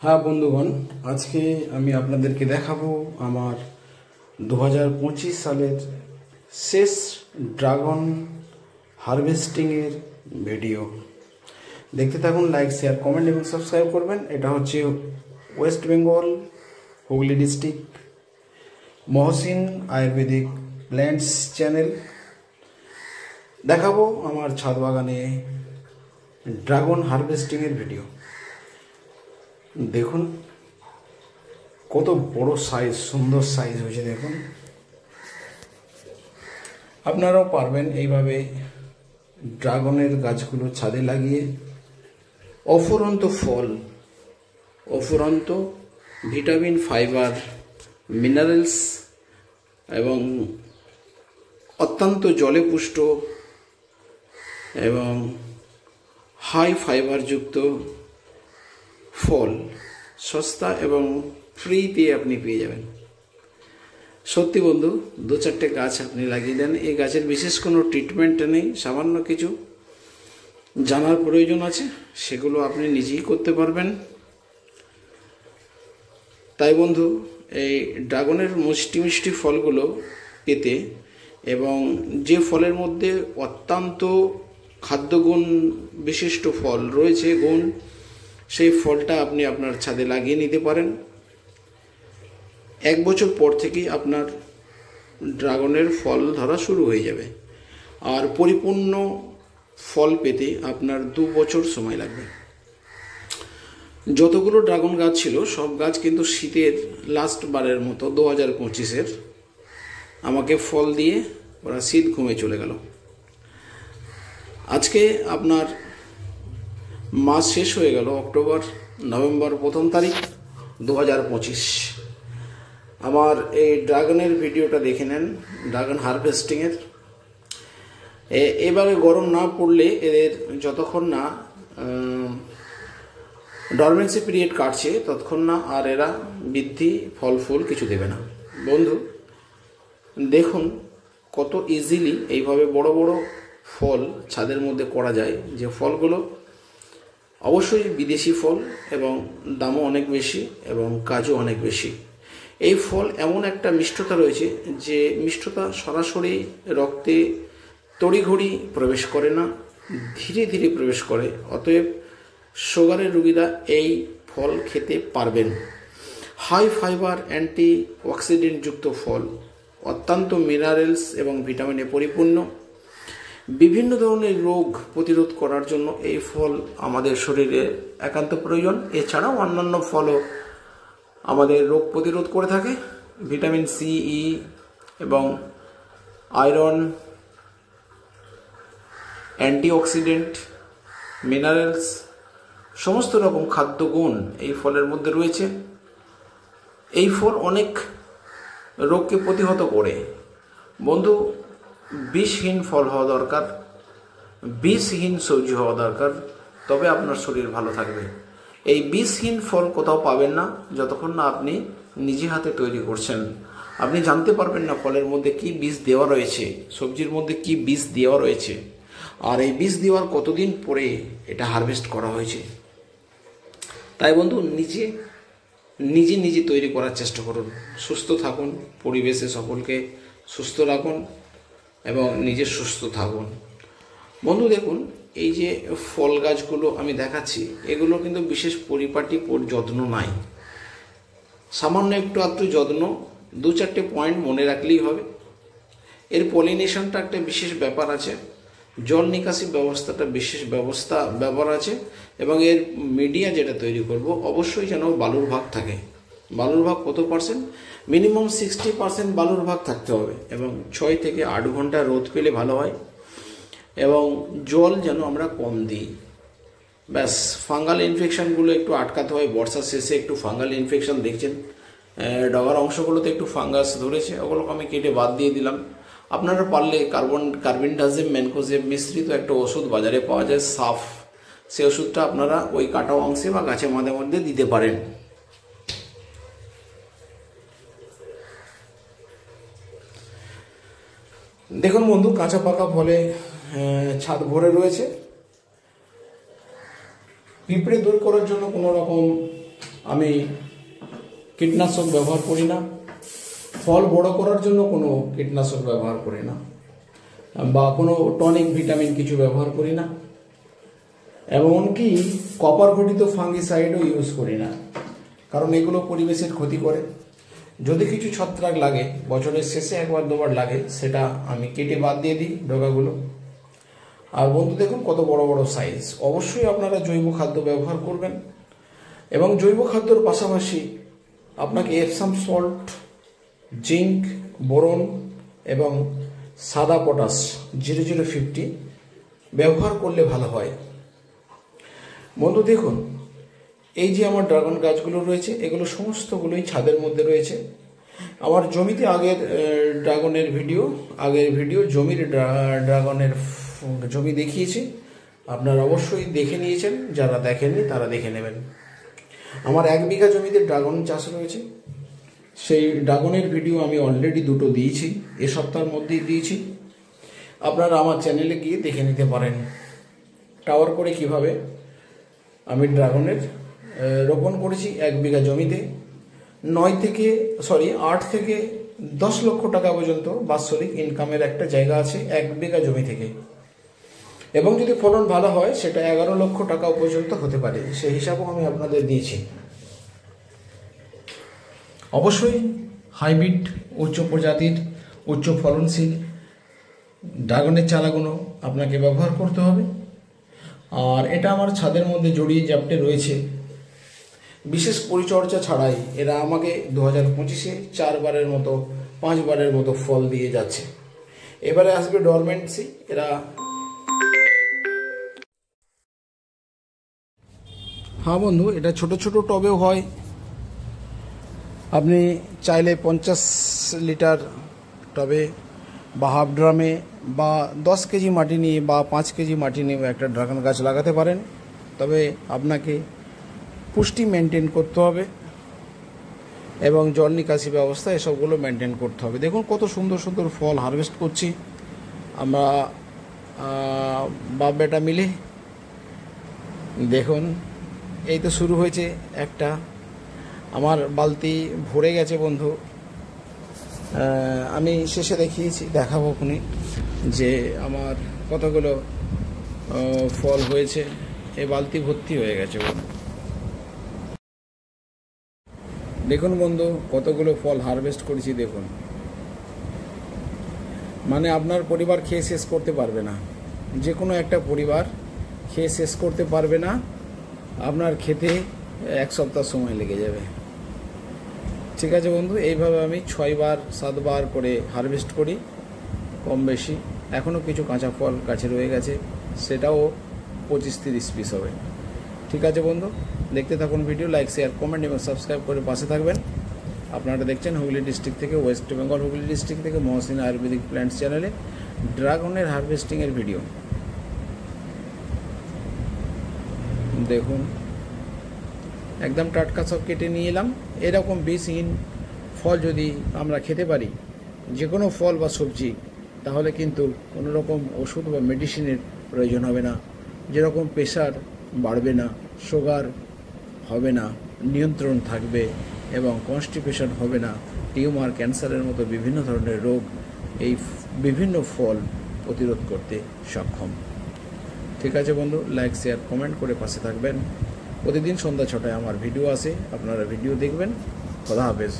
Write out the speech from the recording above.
হ্যাঁ বন্ধুগণ, আজকে আমি আপনাদেরকে দেখাবো আমার 2025 সালের শেষ ড্রাগন হারভেস্টিংয়ের ভিডিও। দেখতে থাকুন, লাইক শেয়ার কমেন্ট এবং সাবস্ক্রাইব করবেন। এটা হচ্ছে West Bengal Hooghly district Mohsin Ayurvedic plants channel. দেখাবো আমার ছাদ বাগানে ড্রাগন হারভেস্টিংয়ের ভিডিও। দেখুন কত বড় সাইজ, সুন্দর সাইজ হয়েছে। দেখুন, আপনারাও পারবেন এইভাবে ড্রাগনের গাছগুলো ছাদে লাগিয়ে অফুরন্ত ফল, অফুরন্ত ভিটামিন, ফাইবার, মিনারেলস এবং অত্যন্ত জলে পুষ্ট এবং হাই ফাইবারযুক্ত ফল সস্তা এবং ফ্রিতে আপনি পেয়ে যাবেন। সত্যি বন্ধু, দু চারটে গাছ আপনি লাগিয়ে দেন। এই গাছের বিশেষ কোনো ট্রিটমেন্ট নেই, সামান্য কিছু জানার প্রয়োজন আছে, সেগুলো আপনি নিজেই করতে পারবেন। তাই বন্ধু, এই ড্রাগনের মিষ্টি মিষ্টি ফলগুলো পেতে এবং যে ফলের মধ্যে অত্যন্ত খাদ্যগুণ বিশিষ্ট ফল রয়েছে, গুণ, সেই ফলটা আপনি আপনার ছাদে লাগিয়ে নিতে পারেন। 1 বছর পর থেকেই আপনার ড্রাগনের ফল ধরা শুরু হয়ে যাবে, আর পরিপূর্ণ ফল পেতে আপনার 2 বছর সময় লাগবে। যতগুলো ড্রাগন গাছ ছিল সব গাছ কিন্তু শীতের লাস্ট বারের মতো 2025-এর আমাকে ফল দিয়ে ওরা শীত ঘুমে চলে গেল। আজকে আপনার মাস শেষ হয়ে গেল, অক্টোবর, নভেম্বর 1 তারিখ 2025। আমার এই ড্রাগনের ভিডিওটা দেখে নেন, ড্রাগন হারভেস্টিংয়ের। এবারে গরম না পড়লে এদের যতক্ষণ না ডরমেন্সি পিরিয়ড কাটছে ততক্ষণ না আর এরা বৃদ্ধি, ফল ফুল কিছু দেবে না। বন্ধু দেখুন কত ইজিলি এইভাবে বড় বড় ফল ছাদের মধ্যে করা যায়, যে ফলগুলো অবশ্যই বিদেশি ফল এবং দামও অনেক বেশি এবং কাজও অনেক বেশি। এই ফল এমন একটা মিষ্টতা রয়েছে যে মিষ্টতা সরাসরি রক্তে তড়িঘড়ি প্রবেশ করে না, ধীরে ধীরে প্রবেশ করে। অতএব সুগারের রোগীরা এই ফল খেতে পারবেন। হাই ফাইবার, অ্যান্টি অক্সিডেন্টযুক্ত ফল, অত্যন্ত মিনারেলস এবং ভিটামিনে পরিপূর্ণ। বিভিন্ন ধরনের রোগ প্রতিরোধ করার জন্য এই ফল আমাদের শরীরে একান্ত প্রয়োজন। এছাড়াও অন্যান্য ফলও আমাদের রোগ প্রতিরোধ করে থাকে। ভিটামিন সি, ই এবং আয়রন, অ্যান্টিঅক্সিডেন্ট, মিনারেলস, সমস্ত রকম খাদ্যগুণ এই ফলের মধ্যে রয়েছে। এই ফল অনেক রোগকে প্রতিহত করে। বন্ধু, বিষহীন ফল হওয়া দরকার, বিষহীন সবজি হওয়া দরকার, তবে আপনার শরীর ভালো থাকবে। এই বিষহীন ফল কোথাও পাবেন না যতক্ষণ না আপনি নিজে হাতে তৈরি করছেন। আপনি জানতে পারবেন না ফলের মধ্যে কি বিষ দেওয়া রয়েছে, সবজির মধ্যে কি বিষ দেওয়া রয়েছে, আর এই বিষ দেওয়ার কতদিন পরে এটা হারভেস্ট করা হয়েছে। তাই বন্ধু, নিজে নিজে তৈরি করার চেষ্টা করুন। সুস্থ থাকুন, পরিবেশে সকলকে সুস্থ রাখুন এবং নিজে সুস্থ থাকুন। বন্ধু দেখুন, এই যে ফল গাছগুলো আমি দেখাচ্ছি, এগুলো কিন্তু বিশেষ পরিপাটি যত্ন নাই, সামান্য একটু আধটু যত্ন, 2-4টে পয়েন্ট মনে রাখলেই হবে। এর পলিনেশনটা একটা বিশেষ ব্যাপার আছে, জল নিকাশি ব্যবস্থাটা বিশেষ ব্যাপার আছে, এবং এর মিডিয়া যেটা তৈরি করব অবশ্যই যেন বালুর ভাগ থাকে। বালুর ভাগ কত পার্সেন্ট? মিনিমাম 60% বালুর ভাগ থাকতে হবে, এবং 6 থেকে 8 ঘন্টা রোদ পেলে ভালো হয়, এবং জল যেন আমরা কম দিই। ব্যাস, ফাঙ্গাল ইনফেকশানগুলো একটু আটকাতে হয়। বর্ষার শেষে একটু ফাঙ্গাল ইনফেকশান দেখছেন, ডগার অংশগুলোতে একটু ফাঙ্গাস ধরেছে, ওগুলোকে আমি কেটে বাদ দিয়ে দিলাম। আপনারা পারলে কার্বেন্ডাজিম, ম্যানকোজেব মিশ্রিত একটা ওষুধ বাজারে পাওয়া যায়, সাফ, সেই ওষুধটা আপনারা ওই কাটা অংশে বা গাছের মাঝে মধ্যে দিতে পারেন। দেখুন বন্ধু, কাঁচা পাকা ফলে ছাদ ভরে রয়েছে। পিঁপড়ে দূর করার জন্য কোনো রকম আমি কীটনাশক ব্যবহার করি না, ফল বড় করার জন্য কোনো কীটনাশক ব্যবহার করি না, বা কোনো টনিক ভিটামিন কিছু ব্যবহার করি না, এমনকি কপার ঘটিত ফাঙ্গিসাইডও ইউজ করি না, কারণ এগুলো পরিবেশের ক্ষতি করে। যদি কিছু ছত্রাক লাগে, বছরের শেষে একবার দুবার লাগে, সেটা আমি কেটে বাদ দিয়ে দিই ডগাগুলো। আর বন্ধু দেখুন কত বড় বড় সাইজ। অবশ্যই আপনারা জৈব খাদ্য ব্যবহার করবেন, এবং জৈব খাদ্যর পাশাপাশি আপনাকে এপসাম সল্ট, জিঙ্ক, বোরন এবং সাদা পটাশ 0050 ব্যবহার করলে ভালো হয়। বন্ধু দেখুন, এই যে আমার ড্রাগন গাছগুলো রয়েছে, এগুলো সমস্তগুলোই ছাদের মধ্যে রয়েছে। আমার জমিতে আগের ভিডিও জমির ড্রাগনের জমি দেখিয়েছি, আপনারা অবশ্যই দেখে নিয়েছেন, যারা দেখেননি তারা দেখে নেবেন। আমার 1 বিঘা জমিতে ড্রাগন চাষ রয়েছে, সেই ড্রাগনের ভিডিও আমি অলরেডি 2টো দিয়েছি, এ সপ্তাহের মধ্যেই দিয়েছি। আপনারা আমার চ্যানেলে গিয়ে দেখে নিতে পারেন টাওয়ার করে কিভাবে আমি ড্রাগনের রোপণ করেছি 1 বিঘা জমিতে। 8 থেকে 10 লক্ষ টাকা পর্যন্ত বাৎসরিক ইনকামের একটা জায়গা আছে 1 বিঘা জমি থেকে, এবং যদি ফলন ভালো হয় সেটা 11 লক্ষ টাকা পর্যন্ত হতে পারে, সেই হিসাবও আমি আপনাদের দিয়েছি। অবশ্যই হাইব্রিড, উচ্চ প্রজাতির, উচ্চ ফলনশীল ড্রাগনের চারাগুলো আপনাকে ব্যবহার করতে হবে। আর এটা আমার ছাদের মধ্যে জড়িয়ে জাপটে রয়েছে, বিশেষ পরিচর্যা ছাড়াই এরা আমাকে 2025-এ 5 বারের মতো ফল দিয়ে যাচ্ছে। এবারে আসবে ডরমেন্সি। হ্যাঁ বন্ধু, এটা ছোট ছোট টবেও হয়। আপনি চাইলে 50 লিটার টবে বা হাফ ড্রামে বা 10 কেজি মাটি নিয়ে বা 5 কেজি মাটি নিয়ে একটা ড্রাগন গাছ লাগাতে পারেন। তবে আপনাকে পুষ্টি মেনটেন করতে হবে এবং জল নিকাশি ব্যবস্থা এসবগুলো মেনটেন করতে হবে। দেখুন কত সুন্দর সুন্দর ফল হারভেস্ট করছি আমরা বাপ বেটা মিলে। দেখুন এই তো শুরু হয়েছে একটা, আমার বালতি ভরে গেছে বন্ধু। আমি শেষে দেখাবো খুনি যে আমার কতগুলো ফল হয়েছে। এই বালতি ভর্তি হয়ে গেছে বন্ধু। দেখুন বন্ধু কতগুলো ফল হারভেস্ট করেছি। দেখুন, মানে আপনার পরিবার খেয়ে শেষ করতে পারবে না, যে কোনো একটা পরিবার খেয়ে শেষ করতে পারবে না, আপনার খেতে 1 সপ্তাহ সময় লেগে যাবে। ঠিক আছে বন্ধু, এইভাবে আমি 6 বার 7 বার করে হারভেস্ট করি কম বেশি। এখনও কিছু কাঁচা ফল গাছে রয়ে গেছে, সেটাও 25-30 পিস হবে। ঠিক আছে বন্ধু, দেখতে থাকুন ভিডিও। লাইক, শেয়ার, কমেন্ট এবং সাবস্ক্রাইব করে পাশে থাকবেন। আপনারা দেখছেন হুগলি ডিস্ট্রিক্ট থেকে, ওয়েস্ট বেঙ্গল হুগলি ডিস্ট্রিক্ট থেকে মহসিন আয়ুর্বেদিক প্ল্যান্টস চ্যানেলে ড্রাগনের হারভেস্টিংয়ের ভিডিও। দেখুন একদম টাটকা সব কেটে নিয়ে এলাম। এরকম বিষহীন ফল যদি আমরা খেতে পারি, যে কোনো ফল বা সবজি, তাহলে কিন্তু কোনো রকম ওষুধ বা মেডিসিনের প্রয়োজন হবে না। যেরকম প্রেশার বাড়বে না, সুগার হবে না, নিয়ন্ত্রণ থাকবে, এবং কনস্টিপেশন হবে না, টিউমার, ক্যান্সারের মতো বিভিন্ন ধরনের রোগ এই বিভিন্ন ফল প্রতিরোধ করতে সক্ষম। ঠিক আছে বন্ধু, লাইক, শেয়ার, কমেন্ট করে পাশে থাকবেন। প্রতিদিন সন্ধ্যা 6টায় আমার ভিডিও আসে, আপনারা ভিডিও দেখবেন। খোদা হাফেজ।